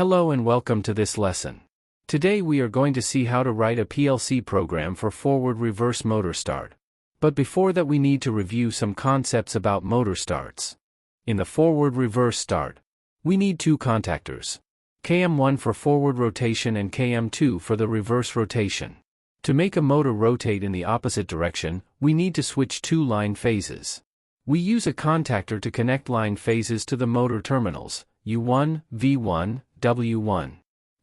Hello and welcome to this lesson. Today we are going to see how to write a PLC program for forward-reverse motor start. But before that we need to review some concepts about motor starts. In the forward-reverse start, we need two contactors. KM1 for forward rotation and KM2 for the reverse rotation. To make a motor rotate in the opposite direction, we need to switch two line phases. We use a contactor to connect line phases to the motor terminals, U1, V1, W1.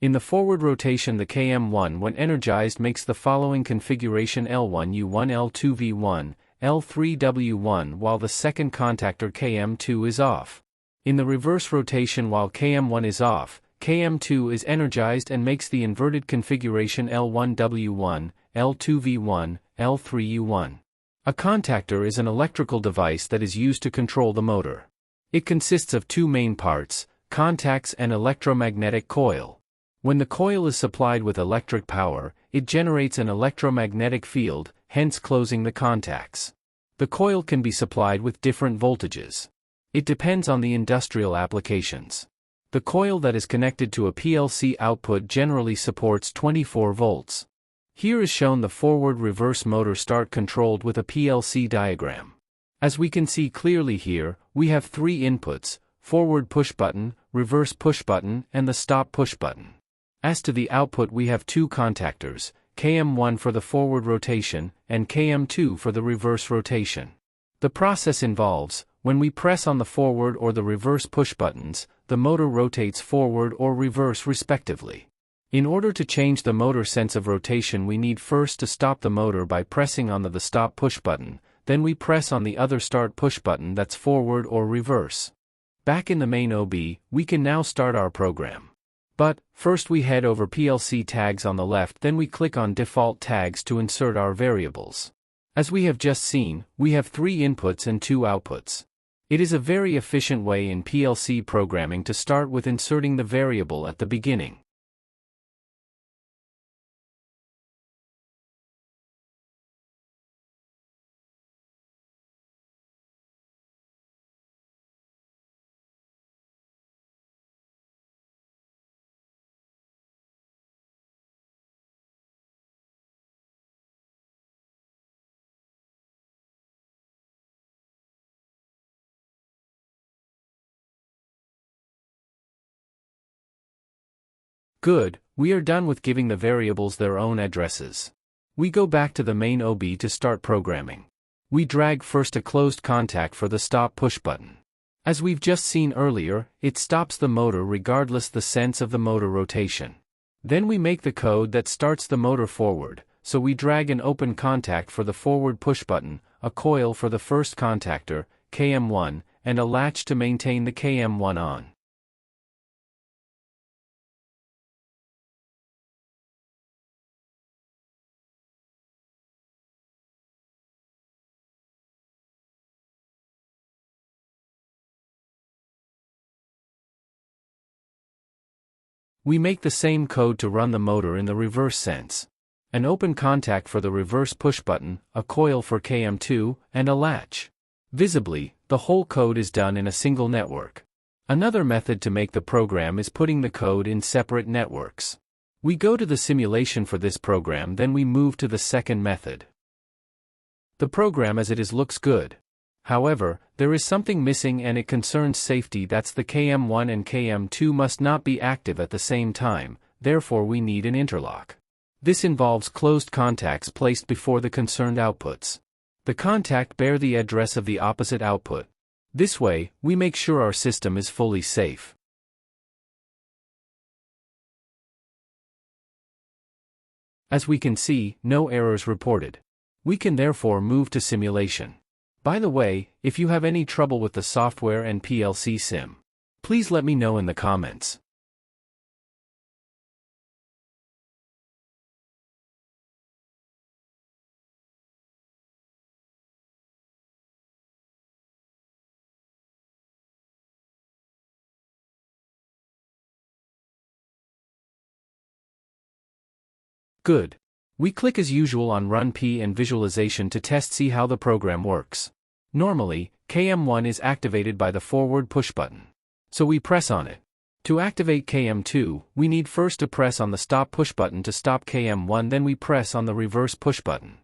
In the forward rotation, the KM1 when energized makes the following configuration L1 U1 L2 V1, L3 W1 while the second contactor KM2 is off. In the reverse rotation while KM1 is off, KM2 is energized and makes the inverted configuration L1 W1, L2 V1, L3 U1. A contactor is an electrical device that is used to control the motor. It consists of two main parts, contacts and electromagnetic coil. When the coil is supplied with electric power, it generates an electromagnetic field, hence closing the contacts. The coil can be supplied with different voltages. It depends on the industrial applications. The coil that is connected to a PLC output generally supports 24 volts. Here is shown the forward-reverse motor start controlled with a PLC diagram. As we can see clearly here, we have three inputs: forward push button, reverse push button, and the stop push button. As to the output, we have two contactors, KM1 for the forward rotation, and KM2 for the reverse rotation. The process involves, when we press on the forward or the reverse push buttons, the motor rotates forward or reverse respectively. In order to change the motor sense of rotation, we need first to stop the motor by pressing on the stop push button, then we press on the other start push button that's forward or reverse. Back in the main OB, we can now start our program. But, first we head over PLC tags on the left, then we click on default tags to insert our variables. As we have just seen, we have three inputs and two outputs. It is a very efficient way in PLC programming to start with inserting the variable at the beginning. Good, we are done with giving the variables their own addresses. We go back to the main OB to start programming. We drag first a closed contact for the stop push button. As we've just seen earlier, it stops the motor regardless the sense of the motor rotation. Then we make the code that starts the motor forward, so we drag an open contact for the forward push button, a coil for the first contactor, KM1, and a latch to maintain the KM1 on. We make the same code to run the motor in the reverse sense. An open contact for the reverse push button, a coil for KM2, and a latch. Visibly, the whole code is done in a single network. Another method to make the program is putting the code in separate networks. We go to the simulation for this program, then we move to the second method. The program as it is looks good. However, there is something missing and it concerns safety. That's the KM1 and KM2 must not be active at the same time, therefore we need an interlock. This involves closed contacts placed before the concerned outputs. The contact bear the address of the opposite output. This way, we make sure our system is fully safe. As we can see, no errors reported. We can therefore move to simulation. By the way, if you have any trouble with the software and PLC sim, please let me know in the comments. Good. We click as usual on Run P and Visualization to see how the program works. Normally, KM1 is activated by the forward push button. So we press on it. To activate KM2, we need first to press on the stop push button to stop KM1, then we press on the reverse push button.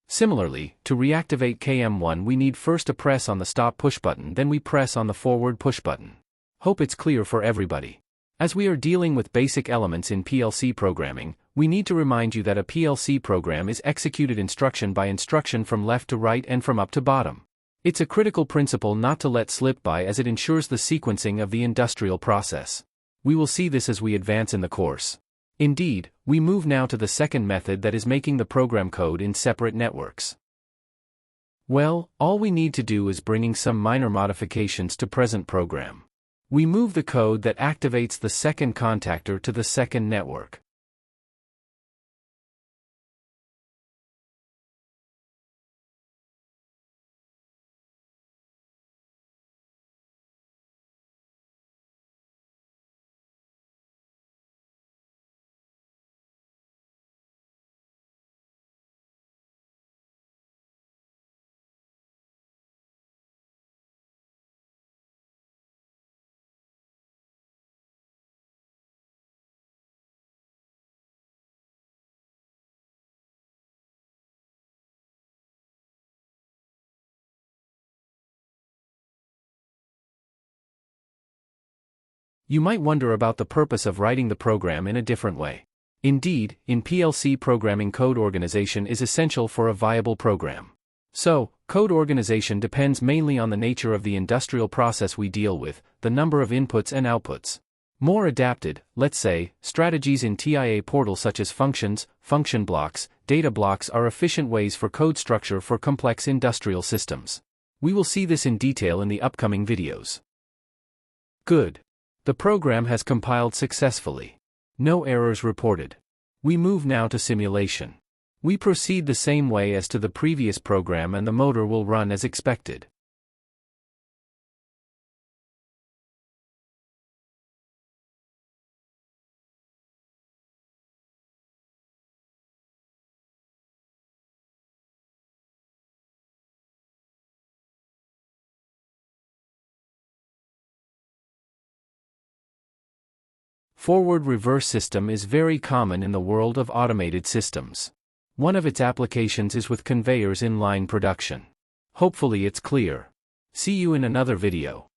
Similarly, to reactivate KM1 we need first to press on the stop push button, then we press on the forward push button. Hope it's clear for everybody. As we are dealing with basic elements in PLC programming, we need to remind you that a PLC program is executed instruction by instruction from left to right and from up to bottom. It's a critical principle not to let slip by, as it ensures the sequencing of the industrial process. We will see this as we advance in the course. Indeed, we move now to the second method, that is making the program code in separate networks. Well, all we need to do is bringing some minor modifications to present program. We move the code that activates the second contactor to the second network. You might wonder about the purpose of writing the program in a different way. Indeed, in PLC programming, code organization is essential for a viable program. So, code organization depends mainly on the nature of the industrial process we deal with, the number of inputs and outputs. More adapted, let's say, strategies in TIA portal such as functions, function blocks, data blocks are efficient ways for code structure for complex industrial systems. We will see this in detail in the upcoming videos. Good. The program has compiled successfully. No errors reported. We move now to simulation. We proceed the same way as to the previous program and the motor will run as expected. Forward-reverse system is very common in the world of automated systems. One of its applications is with conveyors in line production. Hopefully it's clear. See you in another video.